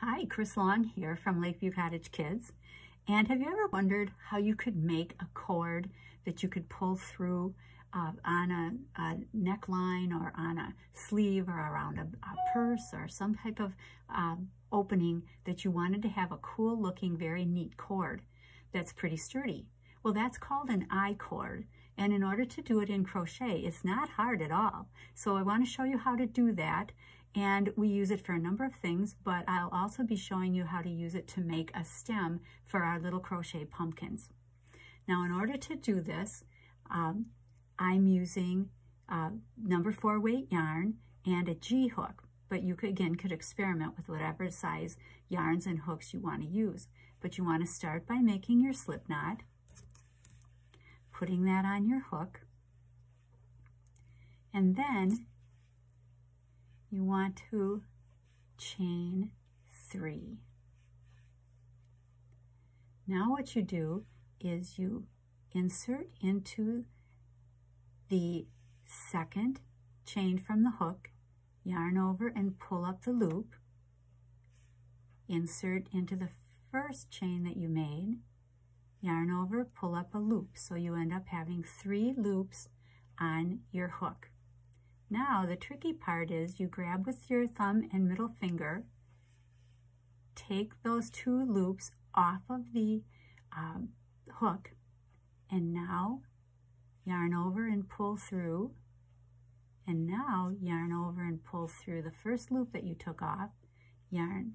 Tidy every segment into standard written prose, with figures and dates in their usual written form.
Hi, Chris Long here from Lakeview Cottage Kids. And have you ever wondered how you could make a cord that you could pull through on a neckline or on a sleeve or around a purse or some type of opening that you wanted to have a cool looking, very neat cord that's pretty sturdy? Well, that's called an I-cord. And in order to do it in crochet, it's not hard at all. So I want to show you how to do that. And we use it for a number of things, but I'll also be showing you how to use it to make a stem for our little crochet pumpkins. Now, in order to do this, I'm using number 4 weight yarn and a G hook, but you could experiment with whatever size yarns and hooks you want to use. But you want to start by making your slip knot, putting that on your hook, and then you want to chain 3. Now what you do is you insert into the second chain from the hook, yarn over and pull up the loop, insert into the first chain that you made, yarn over, pull up a loop. So you end up having 3 loops on your hook. Now the tricky part is you grab with your thumb and middle finger, take those 2 loops off of the hook, and now yarn over and pull through, and now yarn over and pull through the first loop that you took off, yarn,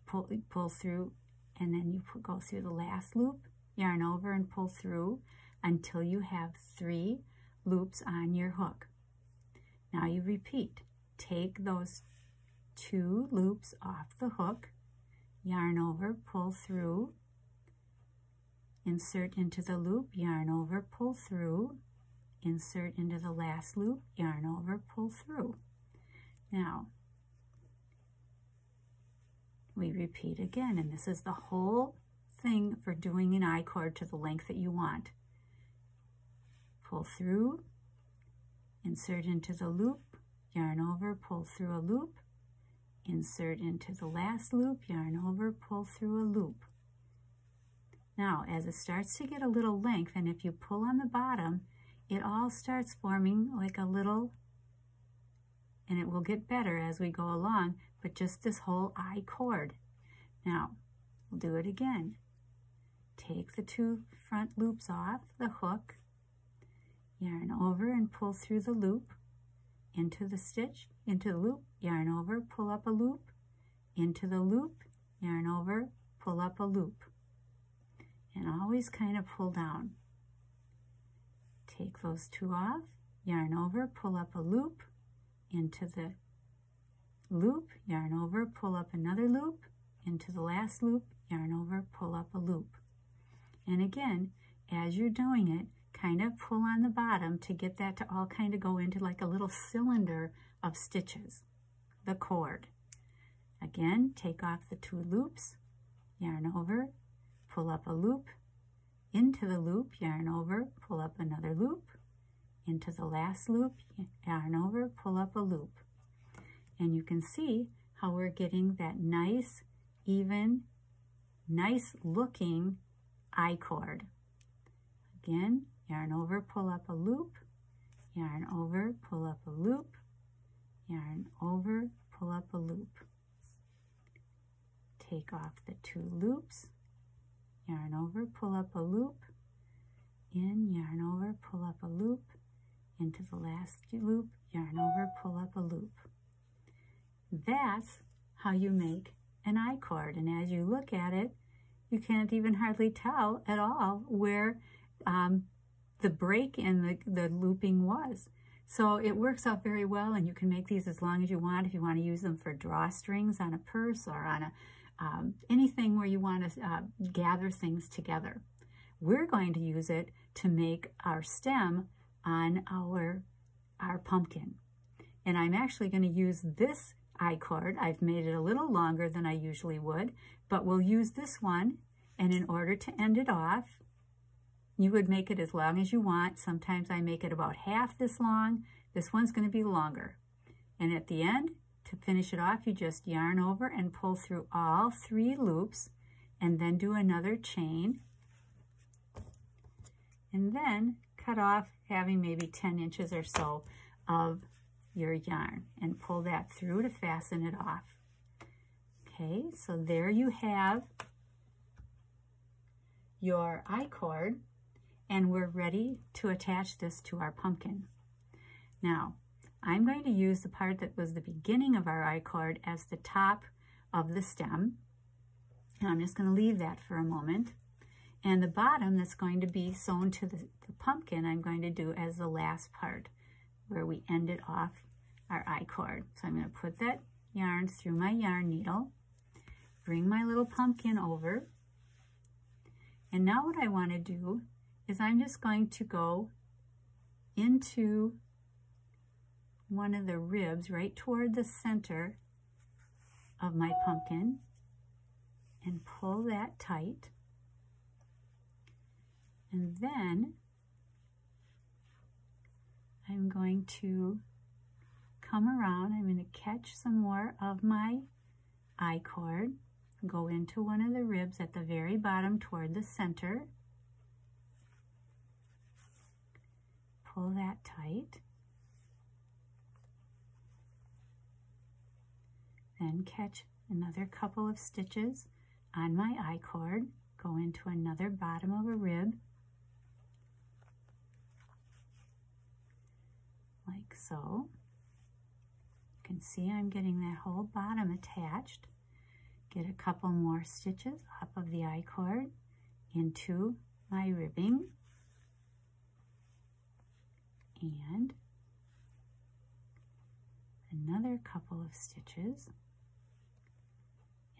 pull through, and then you go through the last loop, yarn over and pull through until you have 3 loops on your hook. Now you repeat. Take those 2 loops off the hook, yarn over, pull through, insert into the loop, yarn over, pull through, insert into the last loop, yarn over, pull through. Now, we repeat again, and this is the whole thing for doing an I-cord to the length that you want. Pull through, insert into the loop, yarn over, pull through a loop, insert into the last loop, yarn over, pull through a loop. Now, as it starts to get a little length, and if you pull on the bottom, it all starts forming like a little, and it will get better as we go along, but just this whole I-cord. Now, we'll do it again. Take the 2 front loops off the hook, yarn over and pull through the loop, into the stitch, into the loop, yarn over, pull up a loop, into the loop, yarn over, pull up a loop. And always kind of pull down. Take those 2 off, yarn over, pull up a loop, into the loop, yarn over, pull up another loop, into the last loop, yarn over, pull up a loop. And again, as you're doing it, kind of pull on the bottom to get that to all kind of go into like a little cylinder of stitches, the cord. Again, take off the 2 loops, yarn over, pull up a loop, into the loop, yarn over, pull up another loop, into the last loop, yarn over, pull up a loop. And you can see how we're getting that nice, even, nice looking I-cord. Again, yarn over, pull up a loop, yarn over, pull up a loop, yarn over, pull up a loop. Take off the 2 loops, yarn over, pull up a loop, in, yarn over, pull up a loop, into the last loop, yarn over, pull up a loop. That's how you make an I-cord, and as you look at it, you can't even hardly tell at all where the break in the looping was. So it works out very well, and you can make these as long as you want if you want to use them for drawstrings on a purse or on a anything where you want to gather things together. We're going to use it to make our stem on our pumpkin. And I'm actually going to use this I-cord. I've made it a little longer than I usually would, but we'll use this one, and in order to end it off, you would make it as long as you want. Sometimes I make it about half this long. This one's going to be longer. And at the end, To finish it off, you just yarn over and pull through all 3 loops and then do another chain. And then cut off having maybe 10 inches or so of your yarn and pull that through to fasten it off. Okay, so there you have your I-cord, and we're ready to attach this to our pumpkin. Now, I'm going to use the part that was the beginning of our I-cord as the top of the stem. And I'm just going to leave that for a moment. And the bottom that's going to be sewn to the pumpkin, I'm going to do as the last part where we ended off our I-cord. So I'm going to put that yarn through my yarn needle, bring my little pumpkin over, and now what I want to do is I'm just going to go into one of the ribs right toward the center of my pumpkin and pull that tight. And then I'm going to come around, I'm going to catch some more of my I-cord, go into one of the ribs at the very bottom toward the center, pull that tight, then catch another couple of stitches on my I-cord, go into another bottom of a rib, like so. You can see I'm getting that whole bottom attached. Get a couple more stitches off of the I-cord into my ribbing, and another couple of stitches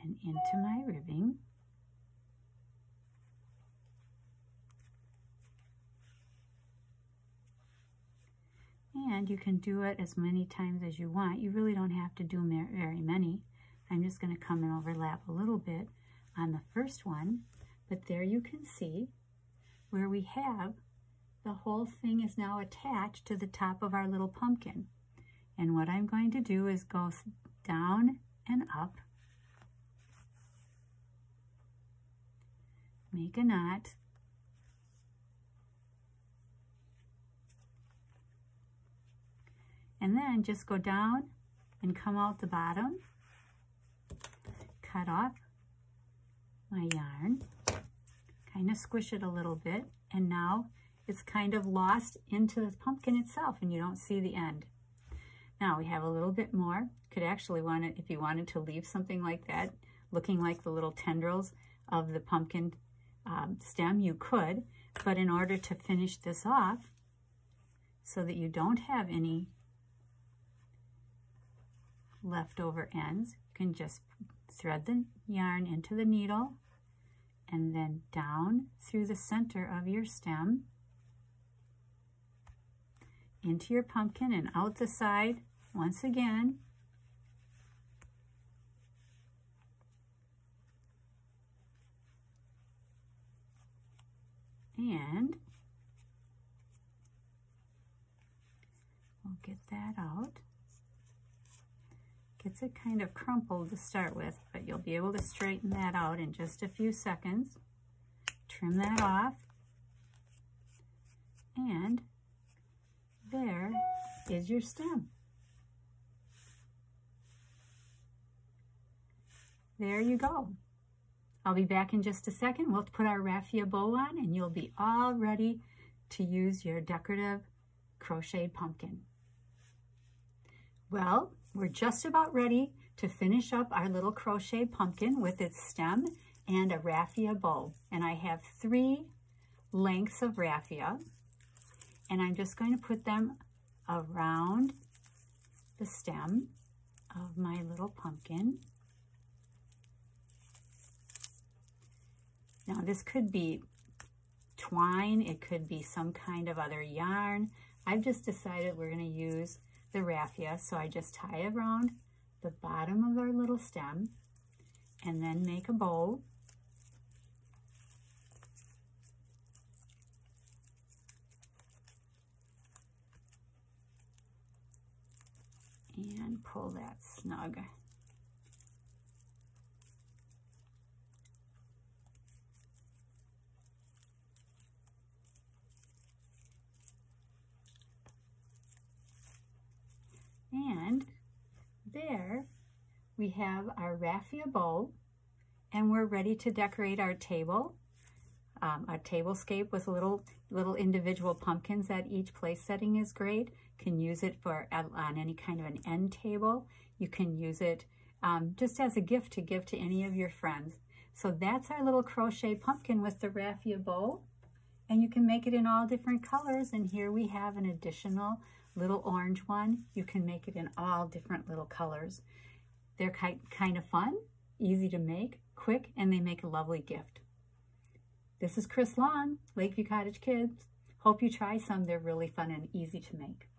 and into my ribbing. And you can do it as many times as you want. You really don't have to do very many. I'm just going to come and overlap a little bit on the first one, but there you can see where we have the whole thing is now attached to the top of our little pumpkin. And what I'm going to do is go down and up, make a knot, and then just go down and come out the bottom, cut off my yarn, kind of squish it a little bit, and now it's kind of lost into the pumpkin itself and you don't see the end. Now we have a little bit more. Could actually want it, if you wanted to leave something like that, looking like the little tendrils of the pumpkin stem, you could, but in order to finish this off so that you don't have any leftover ends, you can just thread the yarn into the needle and then down through the center of your stem into your pumpkin and out the side once again. And we'll get that out. Gets it kind of crumpled to start with, but you'll be able to straighten that out in just a few seconds. Trim that off. And there is your stem. There you go. I'll be back in just a second. We'll put our raffia bow on and you'll be all ready to use your decorative crocheted pumpkin. Well, we're just about ready to finish up our little crochet pumpkin with its stem and a raffia bow. And I have 3 lengths of raffia, and I'm just going to put them around the stem of my little pumpkin. Now this could be twine, it could be some kind of other yarn. I've just decided we're going to use the raffia, so I just tie around the bottom of our little stem and then make a bow. and pull that snug. And there we have our raffia bow, and we're ready to decorate our table. Our tablescape with little individual pumpkins at each place setting is great. Can use it for on any kind of an end table. You can use it just as a gift to give to any of your friends. So that's our little crochet pumpkin with the raffia bow, and you can make it in all different colors. And here we have an additional little orange one. You can make it in all different little colors. They're kind of fun, easy to make, quick, and they make a lovely gift. This is Chris Long, Lakeview Cottage Kids. Hope you try some. They're really fun and easy to make.